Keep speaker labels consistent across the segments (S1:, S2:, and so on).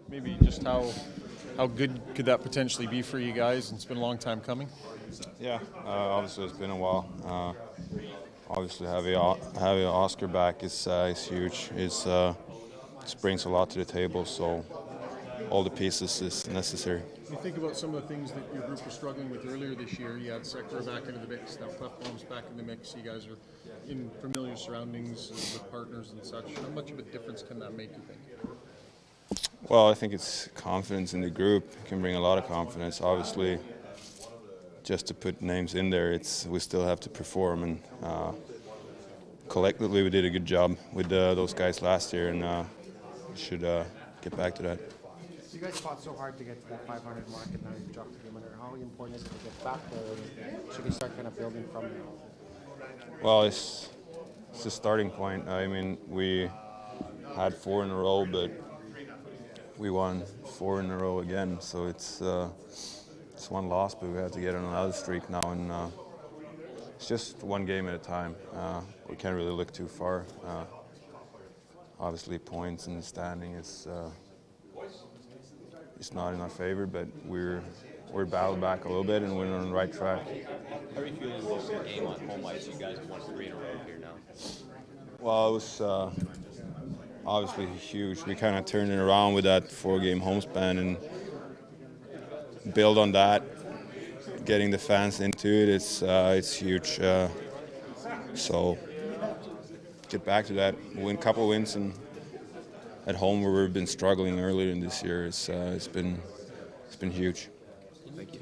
S1: Maybe just how good could that potentially be for you guys? It's been a long time coming.
S2: Yeah, obviously it's been a while. Obviously having Oscar back is huge. It brings a lot to the table, so all the pieces is necessary.
S1: You think about some of the things that your group was struggling with earlier this year. You had Sekera back into the mix, now Clefbaum's back in the mix. You guys are in familiar surroundings with partners and such. How much of a difference can that make, you think?
S2: Well, I think it's confidence in the group. It can bring a lot of confidence. Obviously, just to put names in there, we still have to perform, and collectively we did a good job with those guys last year, and we should get back to that.
S3: You guys fought so hard to get to that 500 mark, and now you've dropped the game under. How important is it to get back there? Should we start kind of building from there?
S2: Well, it's a starting point. I mean, we had 4 in a row, but we won 4 in a row again. So it's one loss, but we have to get on another streak now, and it's just one game at a time. We can't really look too far. Obviously, points and standing is. It's not in our favor, but we're battled back a little bit, and we're on the right track.
S4: How are you feeling about your game on home ice? You guys have won 3 in a row here now.
S2: Well, it was obviously huge. We kind of turned it around with that 4-game homespan and build on that. Getting the fans into it, it's huge. So get back to that. Win a couple wins and. At home, where we've been struggling earlier in this year, it's been huge.
S4: Thank you.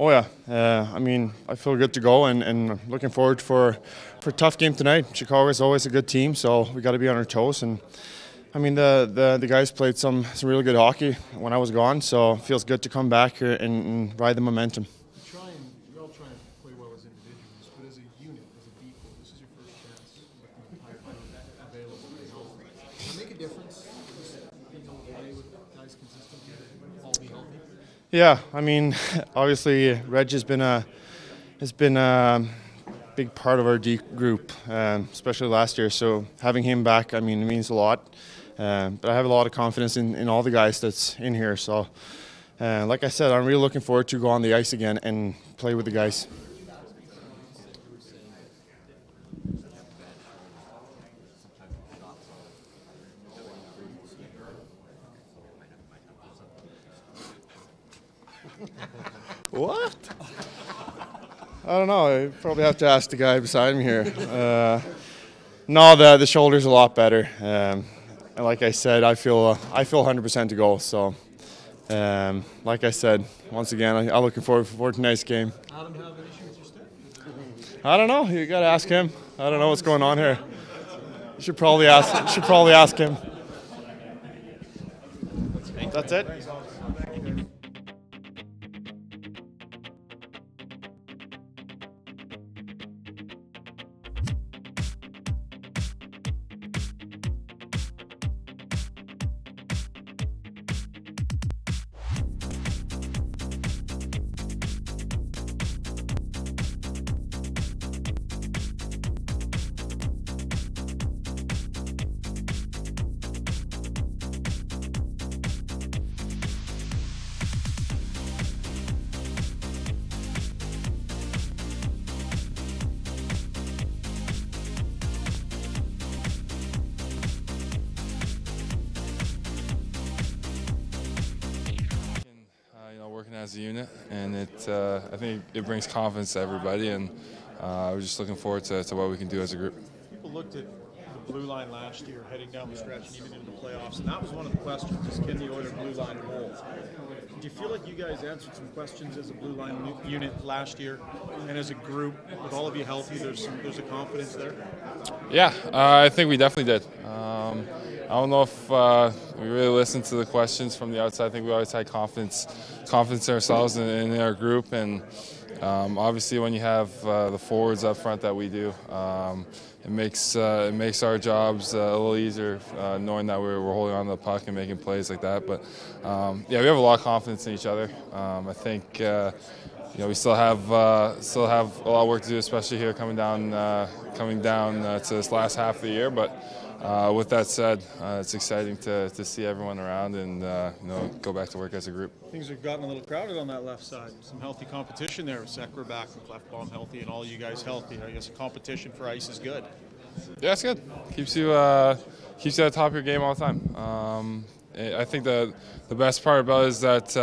S1: Oh yeah, I mean, I feel good to go, and looking forward for a tough game tonight. Chicago is always a good team, so we got to be on our toes. And I mean, the guys played some really good hockey when I was gone, so it feels good to come back here and ride the momentum.
S5: You all try and play well as individuals, but as a unit, as a depot, this is your first chance with the entire team available to help. Does it make a difference being able to play with guys consistently and all be healthy?
S1: Yeah, I mean, obviously Reg has been a big part of our D group, especially last year. So having him back, I mean, it means a lot. But I have a lot of confidence in all the guys that's in here. So, like I said, I'm really looking forward to go on the ice again and play with the guys. What? I don't know. I probably have to ask the guy beside me here. No, the shoulder's a lot better. And like I said, I feel 100% to go. So, like I said, once again, I'm looking forward for tonight's game.
S5: Adam have an issue with your stick?
S1: I don't know. You got to ask him. I don't know what's going on here. You should probably ask him. That's it.
S6: Working as a unit, and I think it brings confidence to everybody, and we're just looking forward to what we can do as a group.
S5: People looked at the blue line last year, heading down the stretch and even into the playoffs, and that was one of the questions: is can the Oilers blue line hold? Do you feel like you guys answered some questions as a blue line unit last year, and as a group, with all of you healthy, there's a confidence there?
S6: Yeah, I think we definitely did. I don't know if we really listened to the questions from the outside. I think we always had confidence in ourselves and in our group, and obviously when you have the forwards up front that we do, it makes our jobs a little easier knowing that we're holding on to the puck and making plays like that. But yeah, we have a lot of confidence in each other. I think we still have a lot of work to do, especially here coming down to this last half of the year. But with that said, it's exciting to see everyone around and go back to work as a group.
S5: Things have gotten a little crowded on that left side. Some healthy competition there. Sekera back with Clefbaum healthy and all you guys healthy. I guess competition for ice is good.
S6: Yeah, it's good. Keeps you at the top of your game all the time. I think the best part about it is that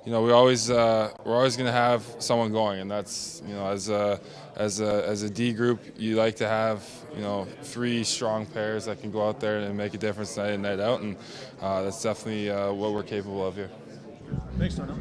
S6: we're always going to have someone going, and that's as a D group, you like to have 3 strong pairs that can go out there and make a difference night in, night out, and that's definitely what we're capable of here.
S5: Thanks, Darnell.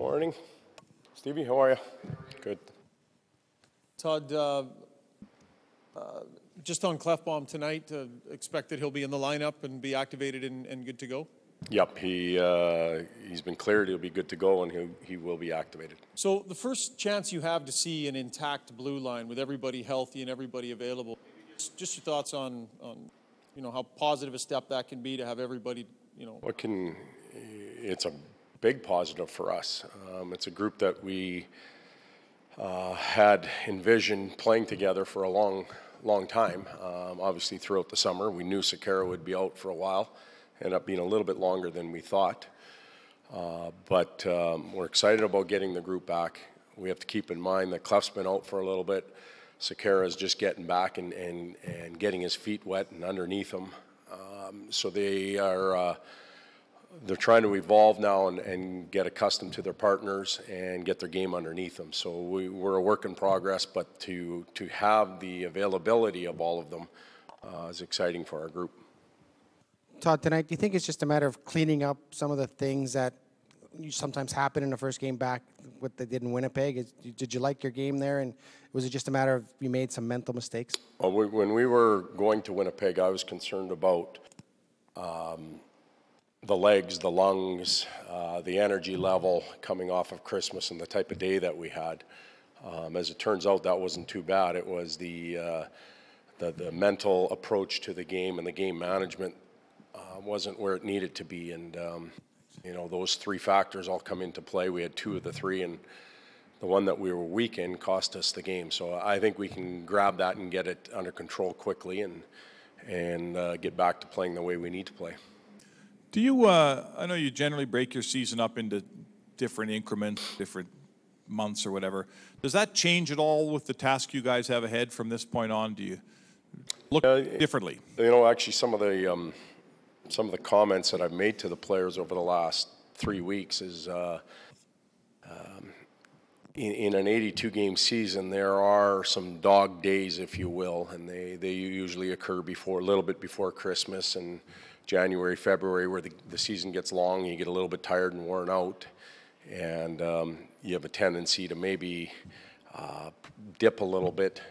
S7: Morning. Stevie, how are you? Good.
S5: Todd, just on Clefbaum tonight, expect that he'll be in the lineup and be activated and good to go?
S7: Yep, he's been cleared. He'll be good to go, and he will be activated.
S5: So the first chance you have to see an intact blue line with everybody healthy and everybody available, just your thoughts on how positive a step that can be to have everybody,
S7: It's a big positive for us. It's a group that we had envisioned playing together for a long time. Obviously, throughout the summer, we knew Sekera would be out for a while. Ended up being a little bit longer than we thought. But we're excited about getting the group back. We have to keep in mind that Clef's been out for a little bit. Sekera is just getting back and getting his feet wet and underneath him. So they're trying to evolve now and get accustomed to their partners and get their game underneath them. So we're a work in progress, but to have the availability of all of them is exciting for our group.
S3: Todd, tonight, do you think it's just a matter of cleaning up some of the things that sometimes happen in the first game back, what they did in Winnipeg? Did you like your game there, and was it just a matter of you made some mental mistakes?
S7: Well, when we were going to Winnipeg, I was concerned about the legs, the lungs, the energy level coming off of Christmas and the type of day that we had. As it turns out, that wasn't too bad. It was the mental approach to the game and the game management wasn't where it needed to be, and those three factors all come into play. We had two of the three, and the one that we were weak in cost us the game. So I think we can grab that and get it under control quickly and get back to playing the way we need to play.
S8: Do you, I know you generally break your season up into different increments, different months or whatever. Does that change at all with the task you guys have ahead from this point on? Do you look differently?
S7: Actually some of the comments that I've made to the players over the last 3 weeks is in an 82-game season, there are some dog days, if you will, and they usually occur a little bit before Christmas and January, February, where the season gets long, you get a little bit tired and worn out, and you have a tendency to maybe dip a little bit.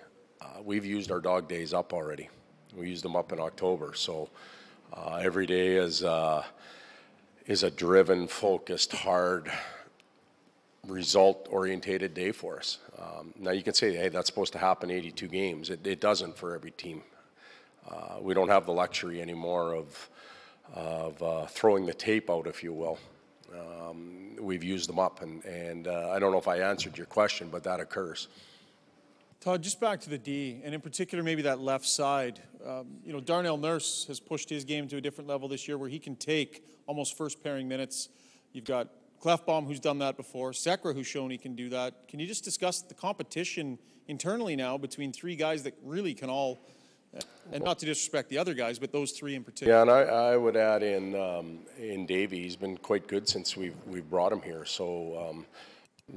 S7: We've used our dog days up already. We used them up in October, so every day is a driven, focused, hard, result-orientated day for us. Now you can say, hey, that's supposed to happen 82 games. It doesn't for every team. We don't have the luxury anymore of throwing the tape out, if you will. We've used them up, and I don't know if I answered your question, but that occurs.
S5: Todd, just back to the D, and in particular maybe that left side. Darnell Nurse has pushed his game to a different level this year where he can take almost first pairing minutes. You've got Clefbaum, who's done that before, Sekera, who's shown he can do that. Can you just discuss the competition internally now between three guys that really can all, and not to disrespect the other guys, but those three in particular?
S7: Yeah, and I would add in Davey. He's been quite good since we've brought him here. So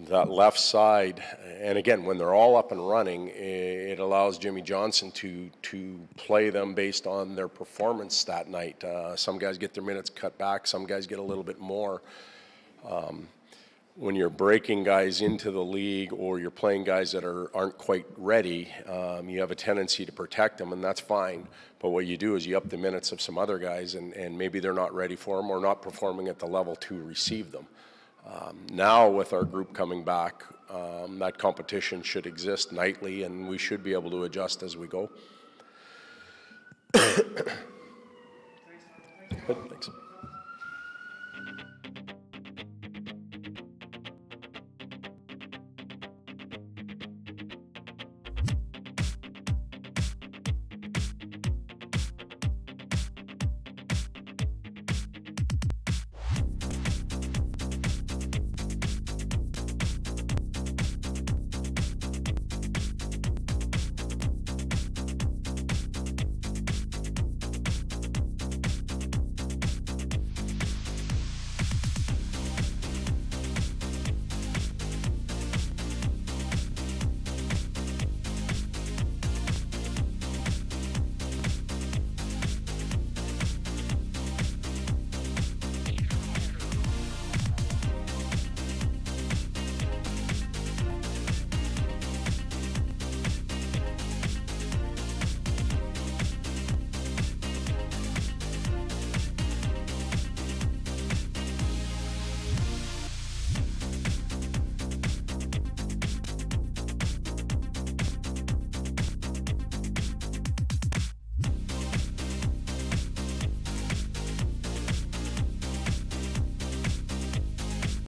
S7: that left side, and again, when they're all up and running, it allows Jimmy Johnson to play them based on their performance that night. Some guys get their minutes cut back, some guys get a little bit more. When you're breaking guys into the league or you're playing guys that aren't quite ready, you have a tendency to protect them, and that's fine. But what you do is you up the minutes of some other guys, and maybe they're not ready for them or not performing at the level to receive them. Now with our group coming back, that competition should exist nightly, and we should be able to adjust as we go. Good, thanks.